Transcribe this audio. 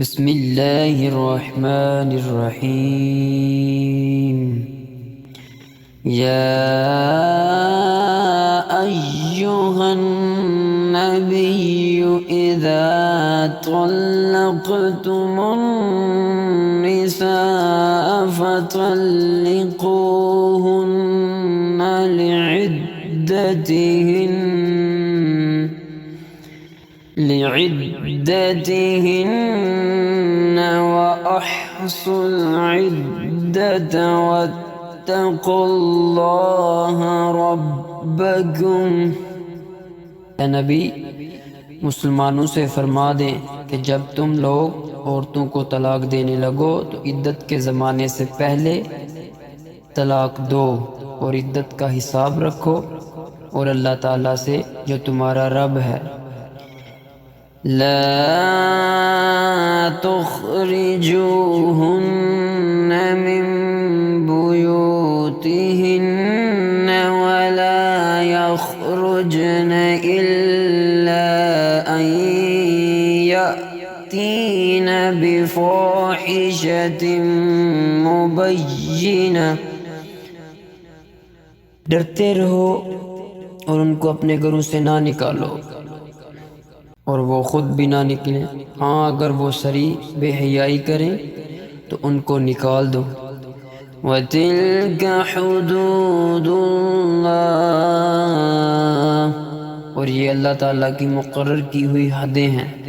बिस्मिल्लाहिर्रहमानिर्रहीम। या अय्युहन नबिय्यु इज़ा तल्लक़्तुमुन निsaa फतल्लिक़ूहुन्ना लिइद्दतिहिन्न व अहsul इद्दत वत्तक़ुल्लाह रब्बकुम। ए नबी, मुसलमानों से फरमा दें कि जब तुम लोग औरतों को तलाक देने लगो तो इद्दत के ज़माने से पहले तलाक दो और इद्दत का हिसाब रखो और अल्लाह ताला से जो तुम्हारा रब है। ला तुखरिजूहुन्न मिन बुयूतिहिन्न वला यखरुजन इल्ला अन यअतीन बिफाहिशतिन मुबय्यिना। डरते रहो और उनको अपने घरों से ना निकालो और वो खुद भी ना निकले। हाँ, अगर वो सरी बेहयाई करें तो उनको निकाल दो। वतिल्क हुदूदुल्लाह, और ये अल्लाह ताला की मुकर्रर की हुई हदें हैं।